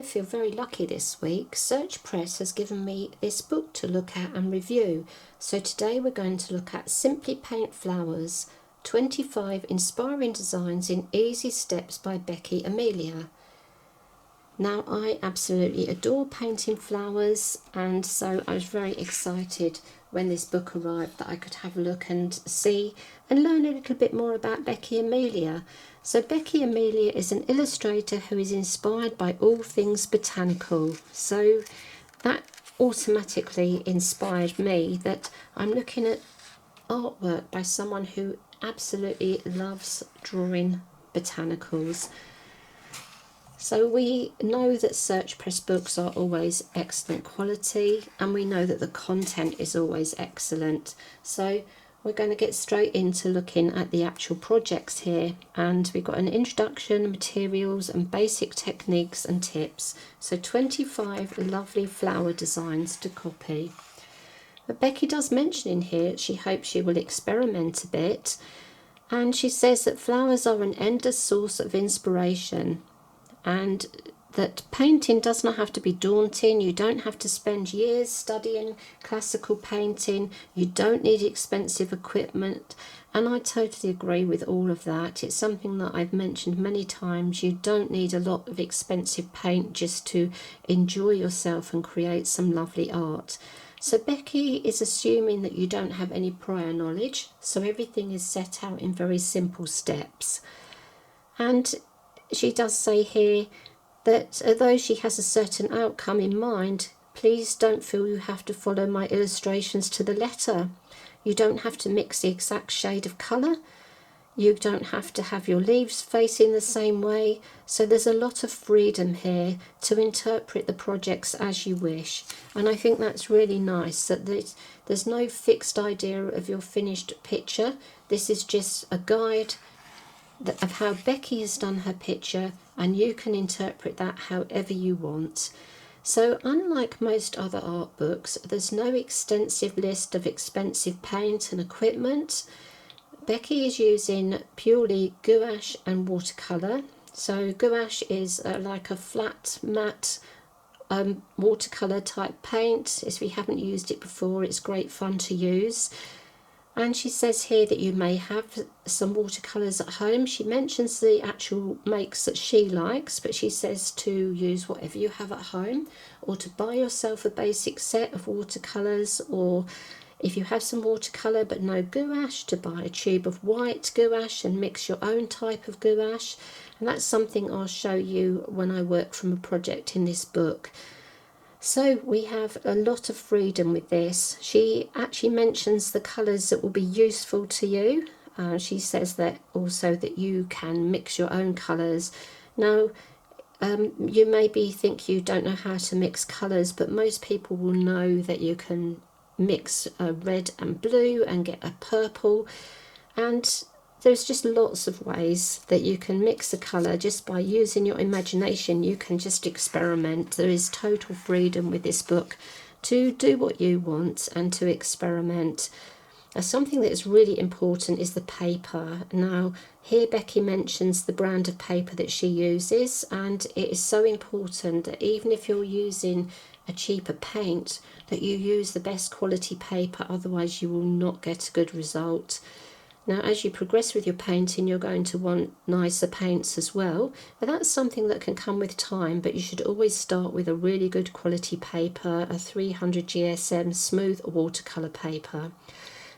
I feel very lucky this week. Search Press has given me this book to look at and review. So today we're going to look at Simply Paint Flowers, 25 Inspiring Designs in Easy Steps by Becky Amelia. Now, I absolutely adore painting flowers, and so I was very excited when this book arrived that I could have a look and see and learn a little bit more about Becky Amelia. So Becky Amelia is an illustrator who is inspired by all things botanical. So that automatically inspired me that I'm looking at artwork by someone who absolutely loves drawing botanicals. So we know that Search Press books are always excellent quality, and we know that the content is always excellent. So we're going to get straight into looking at the actual projects here, and we've got an introduction, materials and basic techniques and tips. So 25 lovely flower designs to copy. But Becky does mention in here she hopes she will experiment a bit, and she says that flowers are an endless source of inspiration, and that painting does not have to be daunting. You don't have to spend years studying classical painting. You don't need expensive equipment, and I totally agree with all of that. It's something that I've mentioned many times. You don't need a lot of expensive paint just to enjoy yourself and create some lovely art. So Becky is assuming that you don't have any prior knowledge, so everything is set out in very simple steps. And she does say here that although she has a certain outcome in mind, please don't feel you have to follow my illustrations to the letter. You don't have to mix the exact shade of colour. You don't have to have your leaves facing the same way. So there's a lot of freedom here to interpret the projects as you wish. And I think that's really nice, that there's no fixed idea of your finished picture. This is just a guide of how Becky has done her picture, and you can interpret that however you want. So unlike most other art books, there's no extensive list of expensive paint and equipment. Becky is using purely gouache and watercolour. So gouache is like a flat matte watercolour type paint. If you haven't used it before, it's great fun to use. And she says here that you may have some watercolours at home. She mentions the actual makes that she likes, but she says to use whatever you have at home, or to buy yourself a basic set of watercolours, or if you have some watercolour but no gouache, to buy a tube of white gouache and mix your own type of gouache. And that's something I'll show you when I work from a project in this book. So we have a lot of freedom with this. She actually mentions the colours that will be useful to you. She says that also that you can mix your own colours. Now, you maybe think you don't know how to mix colours, but most people will know that you can mix red and blue and get a purple. And there's just lots of ways that you can mix a colour just by using your imagination. You can just experiment. There is total freedom with this book to do what you want and to experiment. Something that is really important is the paper. Now, here Becky mentions the brand of paper that she uses, and it is so important that even if you're using a cheaper paint, that you use the best quality paper, otherwise you will not get a good result. Now, as you progress with your painting, you're going to want nicer paints as well, but that's something that can come with time. But you should always start with a really good quality paper, a 300 GSM smooth watercolour paper.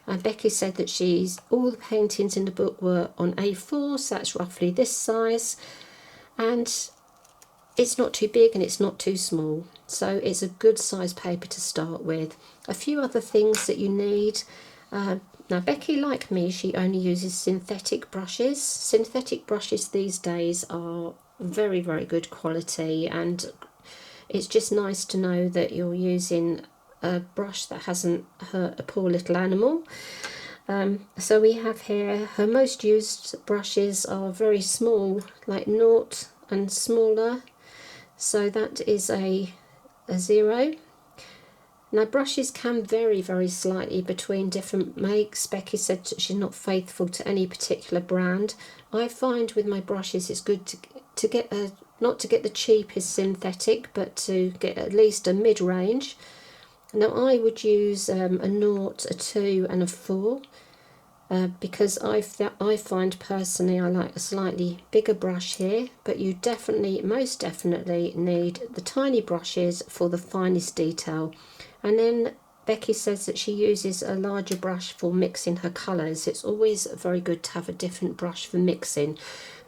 And Becky said that all the paintings in the book were on A4, so that's roughly this size, and it's not too big and it's not too small, so it's a good size paper to start with. A few other things that you need. Now, Becky, like me, she only uses synthetic brushes. Synthetic brushes these days are very, very good quality, and it's just nice to know that you're using a brush that hasn't hurt a poor little animal. So we have here, her most used brushes are very small, like 0 and smaller. So that is a 0. Now, brushes can vary very slightly between different makes. Becky said she's not faithful to any particular brand. I find with my brushes it's good to get a not to get the cheapest synthetic, but to get at least a mid-range. Now I would use a 0, a 2 and a 4 because I find personally I like a slightly bigger brush here, but you most definitely need the tiny brushes for the finest detail. And then Becky says that she uses a larger brush for mixing her colours. It's always very good to have a different brush for mixing.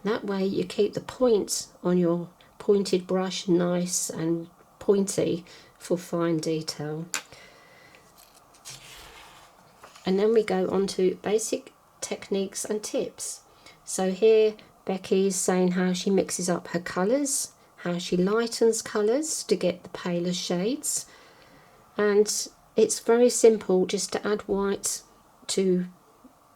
That way you keep the points on your pointed brush nice and pointy for fine detail. And then we go on to basic techniques and tips. So here Becky's saying how she mixes up her colours, how she lightens colours to get the paler shades. And it's very simple just to add white to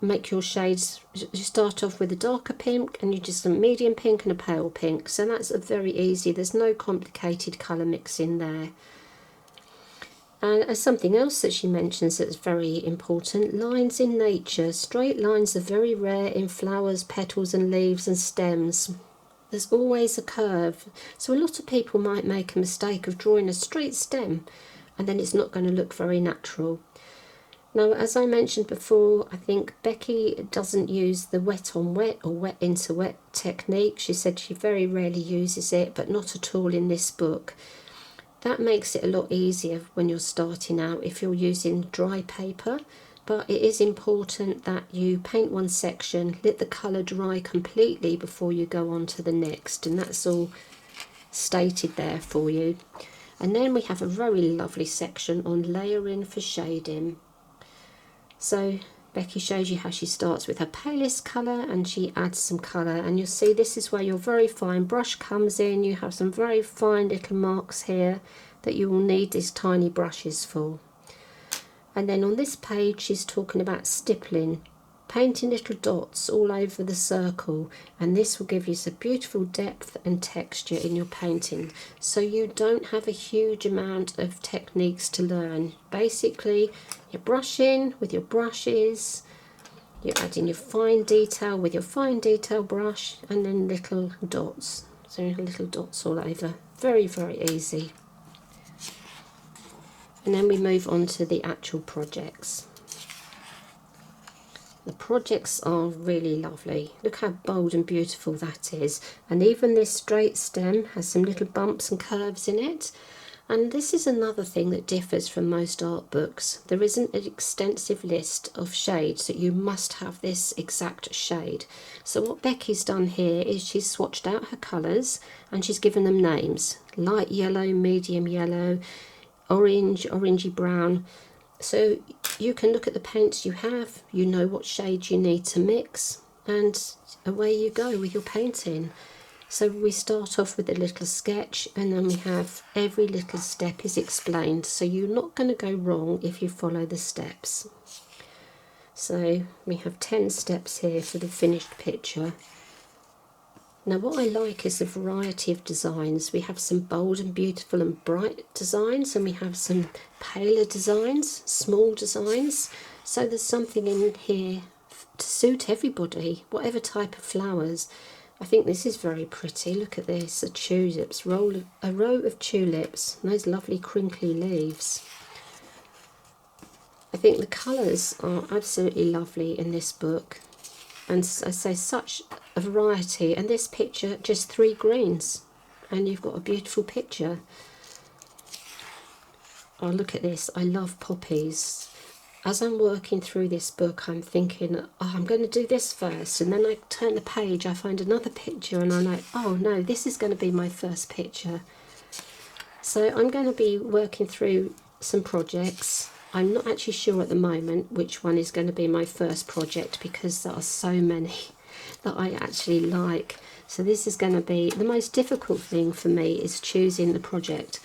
make your shades. You start off with a darker pink and you just a medium pink and a pale pink. So that's very easy. There's no complicated colour mixing there. And as something else that she mentions that's very important, lines in nature. Straight lines are very rare in flowers, petals and leaves and stems. There's always a curve. So a lot of people might make a mistake of drawing a straight stem and then it's not going to look very natural. Now, as I mentioned before, I think Becky doesn't use the wet on wet or wet into wet technique. She said she very rarely uses it, but not at all in this book. That makes it a lot easier when you're starting out if you're using dry paper, but it is important that you paint one section, let the colour dry completely before you go on to the next, and that's all stated there for you. And then we have a very lovely section on layering for shading. So Becky shows you how she starts with her palest colour and she adds some colour, and you'll see this is where your very fine brush comes in. You have some very fine little marks here that you will need these tiny brushes for. And then on this page she's talking about stippling, painting little dots all over the circle, and this will give you some beautiful depth and texture in your painting, so you don't have a huge amount of techniques to learn. Basically you're brushing with your brushes, you're adding your fine detail with your fine detail brush, and then little dots, so little dots all over. Very, very easy. And then we move on to the actual projects. The projects are really lovely. Look how bold and beautiful that is. And even this straight stem has some little bumps and curves in it. And this is another thing that differs from most art books. There isn't an extensive list of shades that you must have this exact shade. So what Becky's done here is she's swatched out her colours and she's given them names. Light yellow, medium yellow, orange, orangey brown. So you can look at the paints you have, you know what shades you need to mix, and away you go with your painting. So we start off with a little sketch, and then we have every little step is explained, so you're not going to go wrong if you follow the steps. So we have 10 steps here for the finished picture. Now what I like is the variety of designs. We have some bold and beautiful and bright designs, and we have some paler designs, small designs. So there's something in here to suit everybody, whatever type of flowers. I think this is very pretty. Look at this, the tulips, a row of tulips, and those lovely crinkly leaves. I think the colours are absolutely lovely in this book, and I say such a variety. And this picture, just 3 greens, and you've got a beautiful picture. Oh, look at this, I love poppies. As I'm working through this book, I'm thinking, oh, I'm going to do this first, and then I turn the page, I find another picture, and I'm like, oh no, this is going to be my first picture. So I'm going to be working through some projects. I'm not actually sure at the moment which one is going to be my first project, because there are so many that I actually like. So this is going to be the most difficult thing for me, is choosing the project.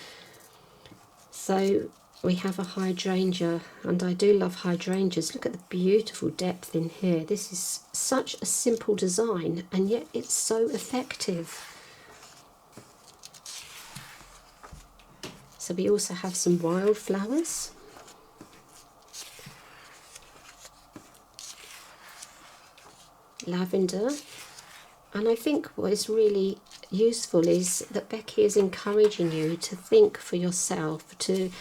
So we have a hydrangea, and I do love hydrangeas. Look at the beautiful depth in here. This is such a simple design, and yet it's so effective. So we also have some wildflowers. Lavender. And I think what is really useful is that Becky is encouraging you to think for yourself, to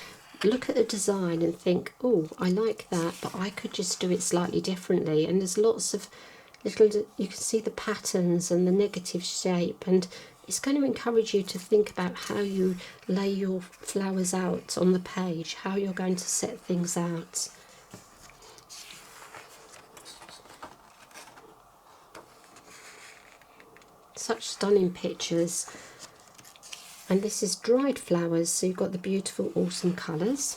look at a design and think, oh, I like that, but I could just do it slightly differently. And there's lots of little, you can see the patterns and the negative shape, and it's going to encourage you to think about how you lay your flowers out on the page, how you're going to set things out. Such stunning pictures. And this is dried flowers, so you've got the beautiful autumn colours.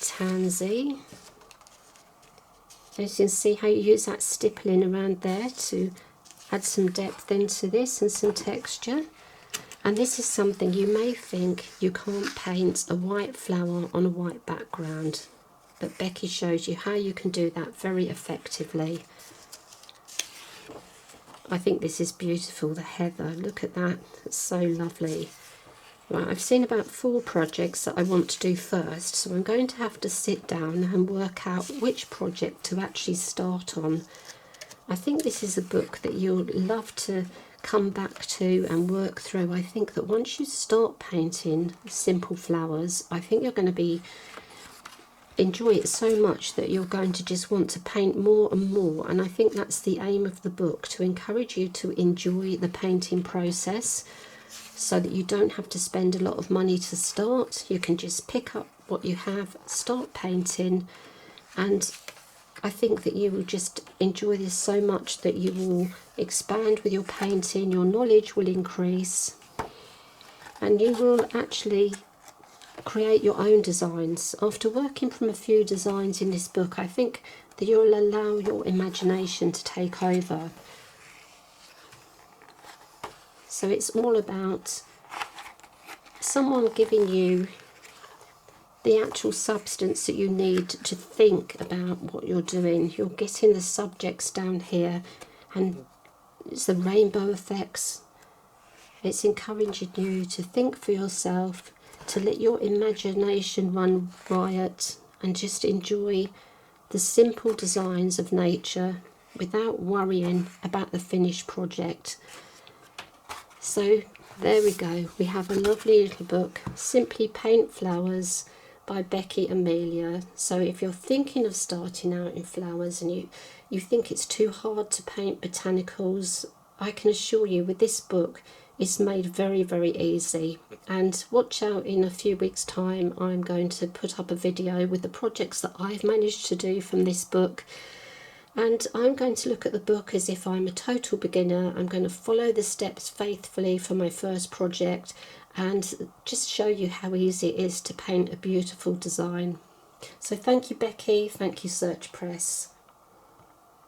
Tansy. As you can see how you use that stippling around there to add some depth into this and some texture. And this is something you may think you can't paint a white flower on a white background, but Becky shows you how you can do that very effectively. I think this is beautiful, the heather, look at that, it's so lovely. Right, I've seen about 4 projects that I want to do first, so I'm going to have to sit down and work out which project to actually start on. I think this is a book that you'll love to come back to and work through. I think that once you start painting simple flowers, I think you're going to enjoy it so much that you're going to just want to paint more and more. And I think that's the aim of the book, to encourage you to enjoy the painting process so that you don't have to spend a lot of money to start. You can just pick up what you have, start painting, and I think that you will just enjoy this so much that you will expand with your painting, your knowledge will increase, and you will actually create your own designs. After working from a few designs in this book, I think that you'll allow your imagination to take over. So it's all about someone giving you the actual substance that you need to think about what you're doing. You're getting the subjects down here, and it's the rainbow effects. It's encouraging you to think for yourself, to let your imagination run riot and just enjoy the simple designs of nature without worrying about the finished project. So there we go, we have a lovely little book, Simply Paint Flowers by Becky Amelia. So if you're thinking of starting out in flowers and you think it's too hard to paint botanicals, I can assure you with this book it's made very, very easy. And watch out, in a few weeks time I'm going to put up a video with the projects that I've managed to do from this book. And I'm going to look at the book as if I'm a total beginner. I'm going to follow the steps faithfully for my first project and just show you how easy it is to paint a beautiful design. So thank you, Becky. Thank you, Search Press.